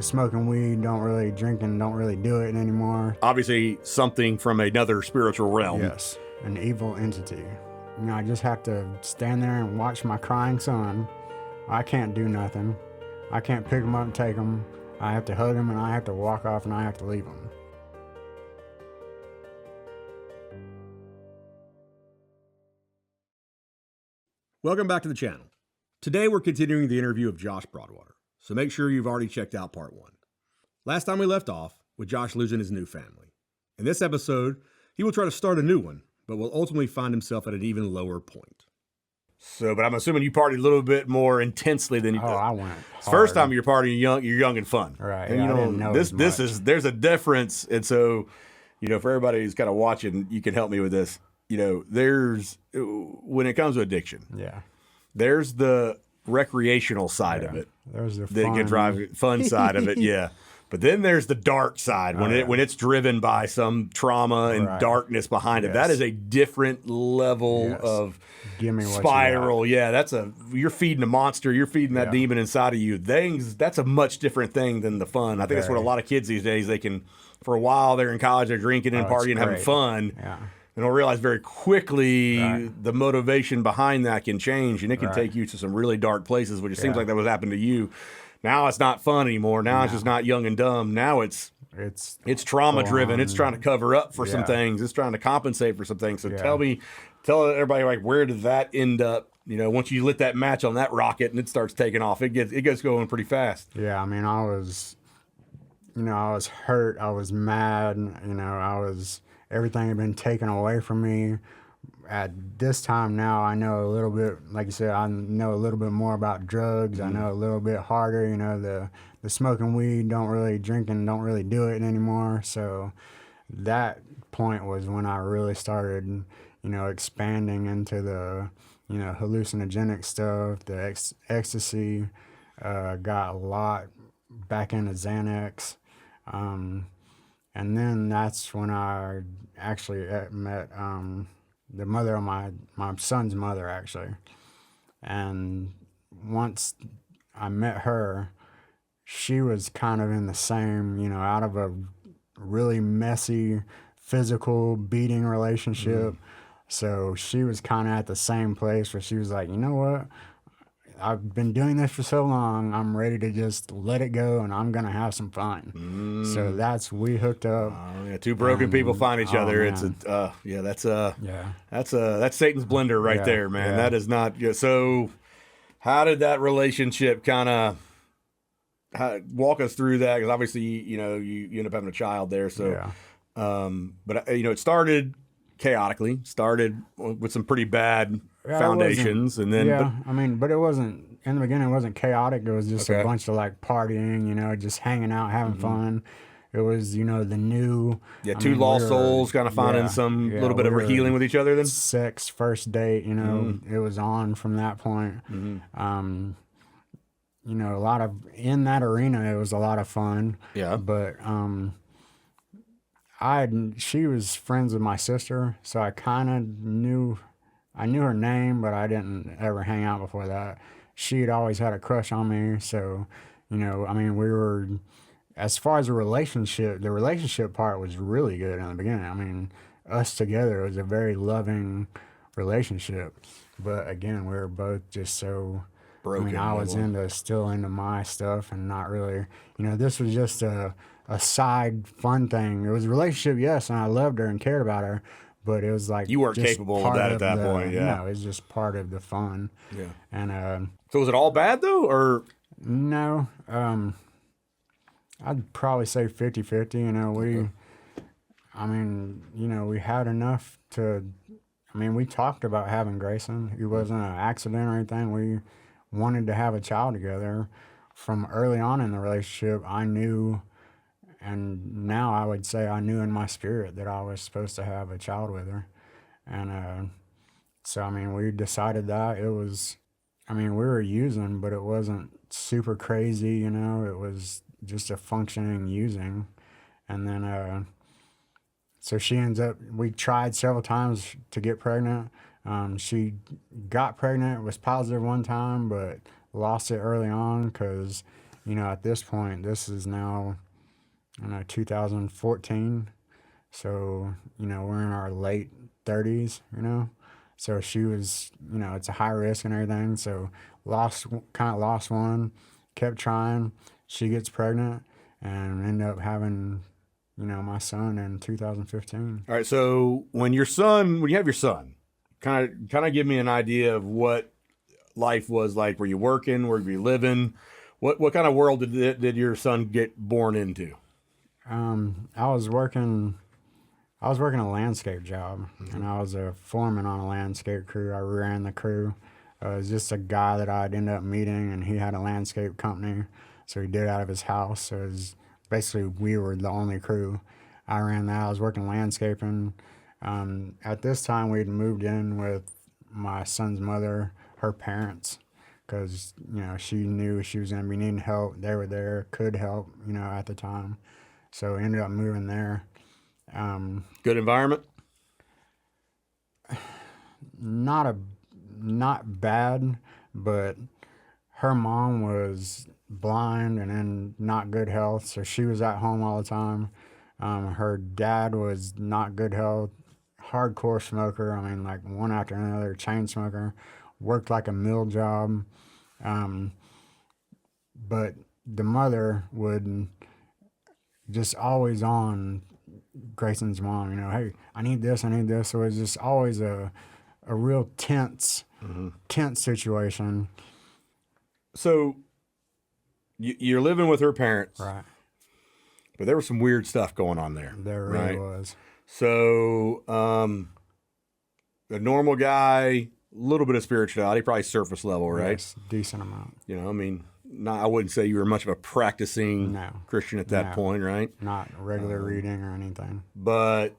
smoking weed, don't really drinking, don't really do it anymore. Obviously, something from another spiritual realm. Yes, an evil entity. I just have to stand there and watch my crying son. I can't do nothing. I can't pick him up and take him. I have to hug him and I have to walk off and I have to leave him. Welcome back to the channel. Today we're continuing the interview of Josh Broadwater, so make sure you've already checked out part 1. Last time we left off with Josh losing his new family. In this episode, he will try to start a new one, but will ultimately find himself at an even lower point. So, but I'm assuming you partied a little bit more intensely than you did. Oh, I went hard. First time you're partying you're young and fun. Right. And I didn't know there's a difference. And so, for everybody who's kind of watching, you can help me with this. There's, when it comes to addiction. Yeah. There's the recreational side of it. There's the fun side of it, yeah. But then there's the dark side when it's driven by some trauma and darkness behind it. That is a different level of spiral. Yeah, you're feeding a monster. You're feeding that demon inside of you. That's a much different thing than the fun. I think that's what a lot of kids these days, they can, for a while they're in college, they're drinking and partying and having fun. Yeah. And they'll realize very quickly the motivation behind that can change, and it can take you to some really dark places, which it seems like that was happening to you. Now it's not fun anymore. Now it's just not young and dumb. Now it's trauma driven. It's trying to cover up for some things. It's trying to compensate for some things. So tell everybody, like, where did that end up? Once you lit that match on that rocket and it starts taking off, it gets going pretty fast. Yeah, I mean, I was hurt. I was mad. Everything had been taken away from me. At this time now, I know a little bit, like you said, I know a little bit more about drugs. I know a little bit harder, the smoking weed, don't really drinking, don't really do it anymore. So that point was when I really started, expanding into the, hallucinogenic stuff, the ecstasy, got a lot back into Xanax. And then that's when I actually met the mother of my son's mother, actually. And once I met her, she was kind of in the same, out of a really messy physical beating relationship. So she was kind of at the same place where she was like, you know what? I've been doing this for so long, I'm ready to just let it go and I'm going to have some fun. So we hooked up. Two broken people find each other. Man. That's Satan's blender right there, man. That is not, so how did that relationship kind of walk us through that? Because obviously, you end up having a child there. So, but it started chaotically, started with some pretty bad foundations, and then but it wasn't, in the beginning it wasn't chaotic. It was just a bunch of like partying, just hanging out, having fun. It was, the new two lost souls kind of finding some little bit of healing with each other. Then sex, first date, it was on from that point. A lot of, in that arena, it was a lot of fun. But she was friends with my sister, so I kind of knew her name, but I didn't ever hang out before that. She'd always had a crush on me, so, we were, as far as the relationship part was really good in the beginning. Us together, it was a very loving relationship. But again, we were both just so broken. I was still into my stuff and not really, this was just a side fun thing. It was a relationship, yes, and I loved her and cared about her. But it was like, you weren't capable of that at that point. No, it was just part of the fun. Yeah. And so was it all bad though, or no? I'd probably say 50-50. We had enough to. We talked about having Grayson. He wasn't an accident or anything. We wanted to have a child together. From early on in the relationship, I knew. And now I would say I knew in my spirit that I was supposed to have a child with her. And so, we decided that. It was, we were using, but it wasn't super crazy, It was just a functioning using. And then, so she ends up, we tried several times to get pregnant. She got pregnant, was positive one time, but lost it early on because, at this point, this is now, 2014. So, we're in our late 30s. So she was, it's a high risk and everything. So kind of lost one, kept trying. She gets pregnant and end up having, my son in 2015. All right. So when you have your son, kind of give me an idea of what life was like. Were you working? Were you living? What kind of world did your son get born into? I was working a landscape job, and I was a foreman on a landscape crew. I ran the crew. It was just a guy that I'd end up meeting, and he had a landscape company, so he did it out of his house. So it was basically we were the only crew. I ran that. I was working landscaping. At this time, we'd moved in with my son's mother, her parents, because she knew she was going to be needing help. They were there, could help, at the time. So we ended up moving there. Good environment? Not bad, but her mom was blind and in not good health, so she was at home all the time. Her dad was not good health, hardcore smoker. I mean, like one after another, chain smoker, worked like a mill job. But the mother would just always on Grayson's mom, hey, I need this. So it was just always a real tense situation. So you're living with her parents. Right. But there was some weird stuff going on there. There really was. So the normal guy, a little bit of spirituality, probably surface level, right? Yes, decent amount. I wouldn't say you were much of a practicing Christian at that point, right? Not regular reading or anything. But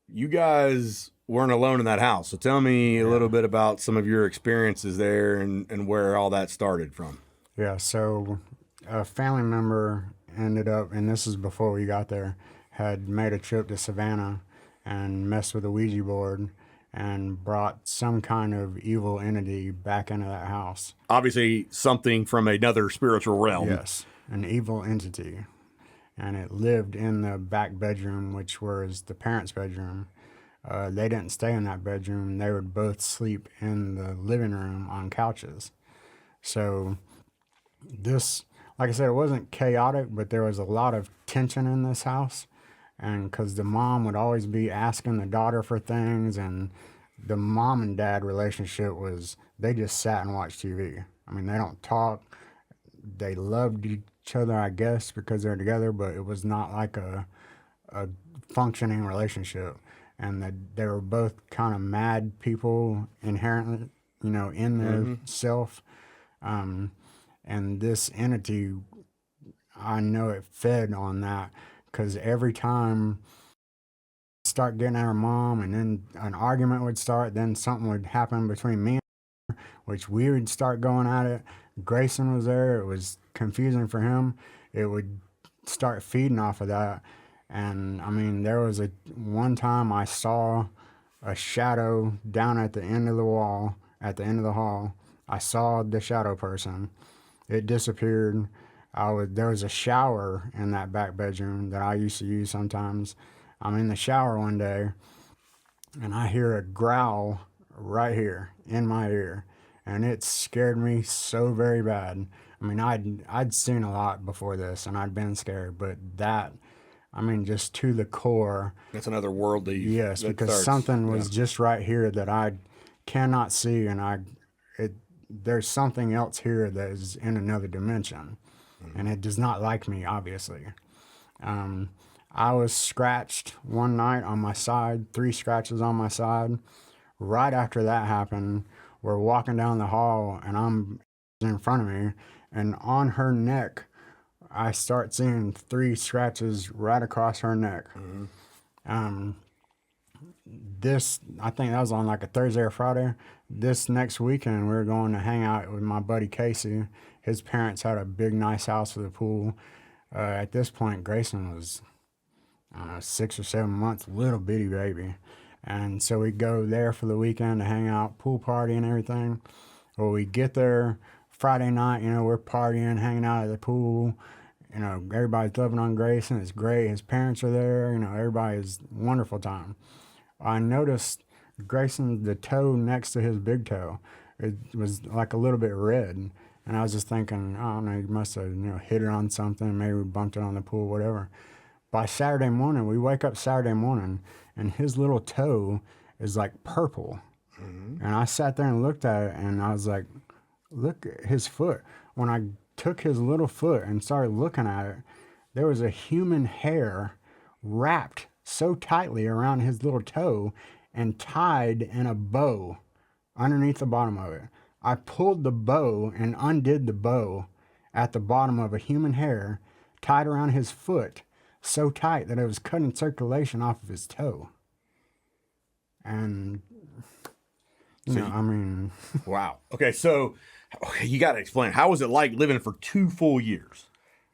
you guys weren't alone in that house. So tell me a little bit about some of your experiences there and where all that started from. Yeah, so a family member ended up, and this is before we got there, had made a trip to Savannah and messed with a Ouija board and brought some kind of evil entity back into that house. Obviously, something from another spiritual realm. Yes, an evil entity. And it lived in the back bedroom, which was the parents' bedroom. They didn't stay in that bedroom. They would both sleep in the living room on couches. So this, like I said, it wasn't chaotic, but there was a lot of tension in this house. And because the mom would always be asking the daughter for things, and the mom and dad relationship was, they just sat and watched TV. I mean, they don't talk. They loved each other, I guess, because they're together, but it was not like a functioning relationship. And they were both kind of mad people inherently, in their self. And this entity, I know it fed on that, because every time start getting at her mom, and then an argument would start, then something would happen between me and her, which we would start going at it. Grayson was there. It was confusing for him. It would start feeding off of that. And I mean, there was one time I saw a shadow down at the end of the wall, at the end of the hall. I saw the shadow person. It disappeared. There was a shower in that back bedroom that I used to use sometimes. I'm in the shower one day, and I hear a growl right here in my ear, and it scared me so very bad. I mean, I'd seen a lot before this, and I'd been scared, but that, I mean, just to the core. That's another world that yes, because something was just right here that I cannot see, and there's something else here that is in another dimension, and it does not like me, obviously. I was scratched one night on my side, 3 scratches on my side. Right after that happened, we're walking down the hall, and I'm in front of me, and on her neck, I start seeing 3 scratches right across her neck. I think that was on like a Thursday or Friday. This next weekend, we were going to hang out with my buddy Casey. His parents had a big, nice house with a pool. At this point, Grayson was, I don't know, 6 or 7 months, little bitty baby. And so we go there for the weekend to hang out, pool party and everything. Well, we get there Friday night, we're partying, hanging out at the pool. Everybody's loving on Grayson. It's great. His parents are there. Everybody's wonderful time. I noticed Grayson, the toe next to his big toe, it was like a little bit red. And I was just thinking, I don't know, he must have, hit it on something. Maybe we bumped it on the pool, whatever. By Saturday morning, we wake up Saturday morning, and his little toe is like purple. Mm-hmm. And I sat there and looked at it, and I was like, look at his foot. When I took his little foot and started looking at it, there was a human hair wrapped so tightly around his little toe and tied in a bow underneath the bottom of it. I pulled the bow and undid the bow at the bottom of a human hair tied around his foot so tight that it was cutting circulation off of his toe. And, Wow. Okay, so you got to explain. How was it like living for 2 full years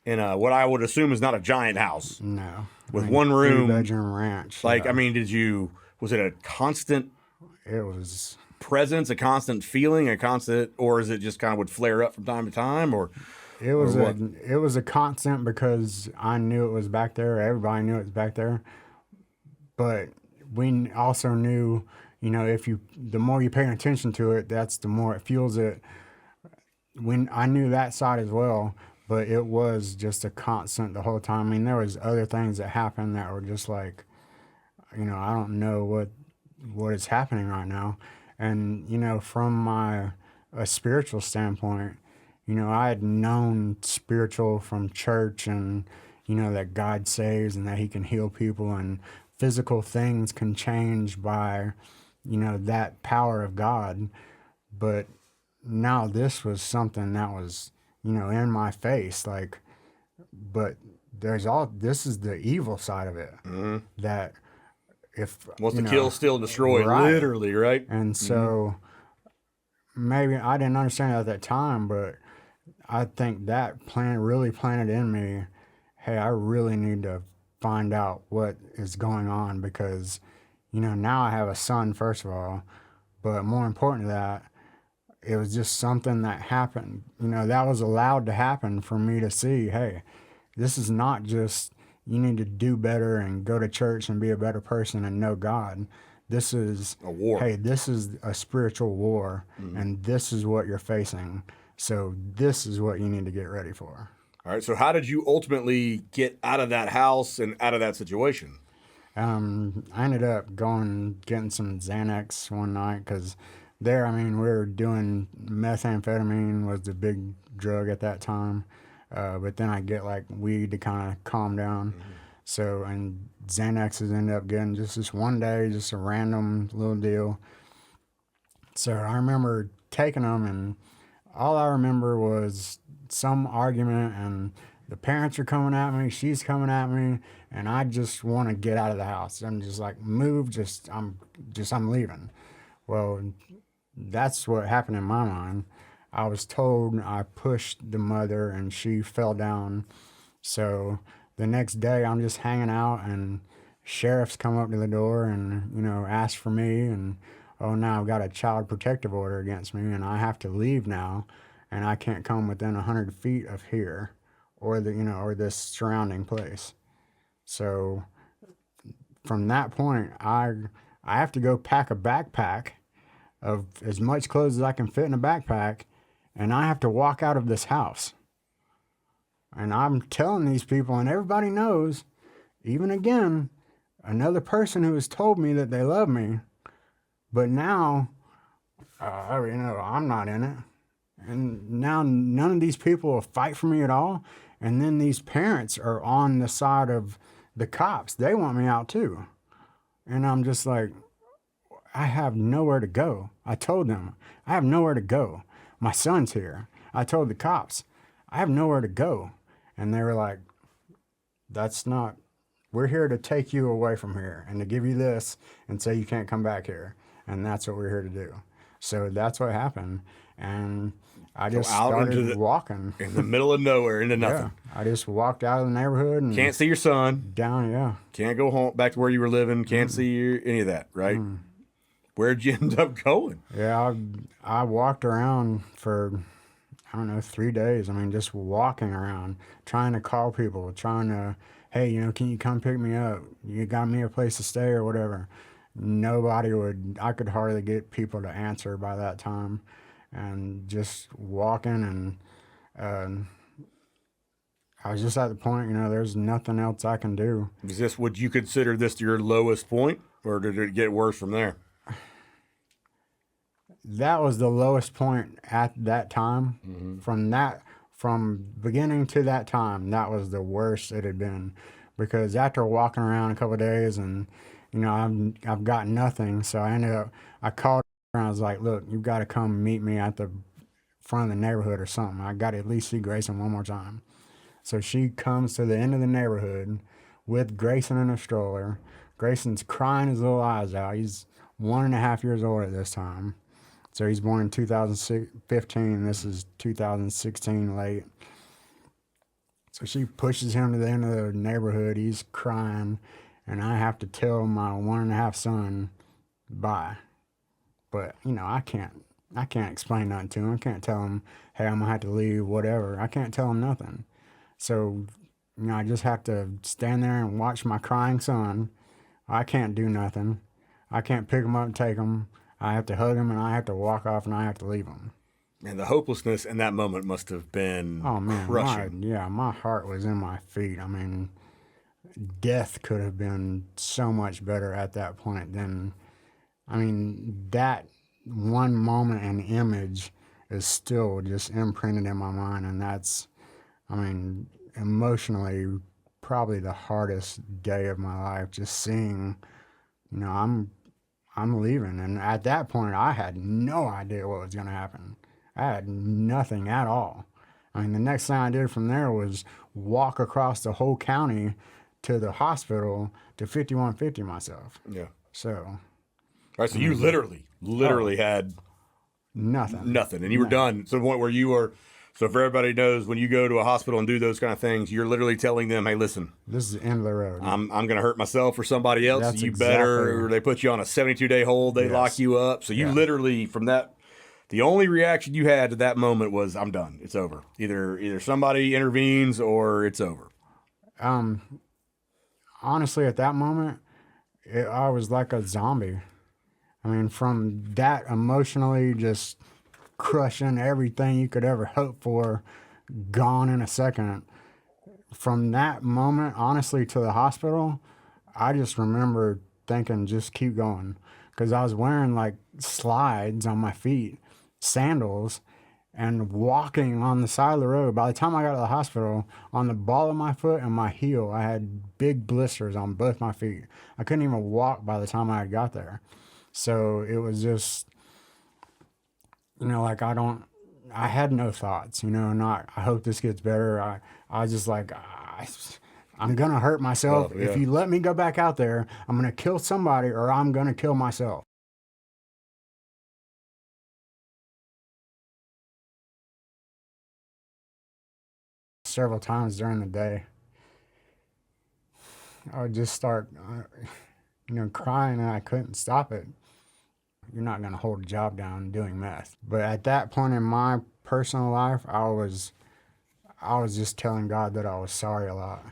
in what I would assume is not a giant house? No. With one room. 3-bedroom ranch. Like, was it a constant... It was... presence, a constant feeling, or is it just kind of would flare up from time to time, or... It was a constant because I knew it was back there. Everybody knew it was back there. But we also knew, the more you're paying attention to it, that's the more it fuels it. I knew that side as well, but it was just a constant the whole time. There was other things that happened that were just like, I don't know what is happening right now. And, from a spiritual standpoint, I had known spiritual from church and, that God saves and that he can heal people and physical things can change by, that power of God. But now this was something that was, in my face, but this is the evil side of it. Mm-hmm. That if wants to kill, steal, destroy, right. Literally, right? And so maybe I didn't understand it at that time, but I think that really planted in me, hey, I really need to find out what is going on because, now I have a son, first of all, but more important to that, it was just something that happened, that was allowed to happen for me to see, hey, this is not just, you need to do better and go to church and be a better person and know God. This is a war. Hey, this is a spiritual war, and this is what you're facing. So this is what you need to get ready for. All right. So how did you ultimately get out of that house and out of that situation? I ended up getting some Xanax one night because there, we were doing methamphetamine was the big drug at that time. But then I get like weed to kind of calm down. Mm-hmm. So, and Xanaxes ended up getting just this one day, just a random little deal. So I remember taking them and all I remember was some argument and the parents are coming at me, she's coming at me, and I just want to get out of the house. I'm just like, move, I'm leaving. Well, that's what happened in my mind. I was told I pushed the mother and she fell down. So the next day I'm just hanging out and sheriffs come up to the door and, ask for me and, oh, now I've got a child protective order against me and I have to leave now and I can't come within 100 feet of here or or this surrounding place. So from that point, I have to go pack a backpack of as much clothes as I can fit in a backpack, and I have to walk out of this house. And I'm telling these people, and everybody knows, even again, another person who has told me that they love me, but now, I'm not in it. And now none of these people will fight for me at all. And then these parents are on the side of the cops. They want me out too. And I'm just like, I have nowhere to go. I told them, I have nowhere to go. My son's here. I told the cops, I have nowhere to go. And they were like, we're here to take you away from here and to give you this and say you can't come back here. And that's what we're here to do. So that's what happened. And I just started walking. In the middle of nowhere, into nothing. Yeah, I just walked out of the neighborhood. And can't see your son. Down, yeah. Can't go home, back to where you were living. Can't see any of that, right? Where'd you end up going? Yeah, I walked around for, I don't know, 3 days. I mean, just walking around, trying to call people, trying to, hey, can you come pick me up? You got me a place to stay or whatever. Nobody would, I could hardly get people to answer by that time. And just walking, and I was just at the point, there's nothing else I can do. Would you consider this your lowest point, or did it get worse from there? That was the lowest point at that time. From beginning to that time, that was the worst it had been, because after walking around a couple of days, and I've got nothing, so I called her and I was like, look, you've got to come meet me at the front of the neighborhood or something. I got to at least see Grayson one more time. So she comes to the end of the neighborhood with Grayson in a stroller. Grayson's crying his little eyes out. He's 1.5 years old at this time. So he's born in 2015. This is 2016 late. So she pushes him to the end of the neighborhood. He's crying, and I have to tell my 1.5 son bye. But I can't explain nothing to him. I can't tell him, hey, I'm gonna have to leave, whatever. I can't tell him nothing. So I just have to stand there and watch my crying son. I can't do nothing. I can't pick him up and take him. I have to hug him, and I have to walk off, and I have to leave him. And the hopelessness in that moment must have been crushing. My heart was in my feet. I mean, death could have been so much better at that point than, that one moment and image is still just imprinted in my mind, and that's, emotionally, probably the hardest day of my life. Just seeing, I'm leaving, and at that point, I had no idea what was going to happen. I had nothing at all. The next thing I did from there was walk across the whole county to the hospital to 5150 myself. Yeah. So. All right. So you literally had nothing, and you were done to the point where you were. So if everybody knows, when you go to a hospital and do those kind of things, you're literally telling them, hey, listen, this is the end of the road. I'm going to hurt myself or somebody else. That's you better, or they put you on a 72-day hold. They lock you up. So you literally, from that, the only reaction you had to that moment was, I'm done. It's over. Either somebody intervenes or it's over. Honestly, at that moment, I was like a zombie. From that emotionally just crushing everything you could ever hope for, gone in a second. From that moment, honestly, to the hospital, I just remember thinking, just keep going. Because I was wearing like slides on my feet, sandals, and walking on the side of the road. By the time I got to the hospital, on the ball of my foot and my heel, I had big blisters on both my feet. I couldn't even walk by the time I got there. So it was just, I had no thoughts, not, I hope this gets better. I was just like, I'm going to hurt myself. If you let me go back out there, I'm going to kill somebody or I'm going to kill myself. Several times during the day, I would just start, crying, and I couldn't stop it. You're not going to hold a job down doing meth. But at that point in my personal life, I was just telling God that I was sorry a lot.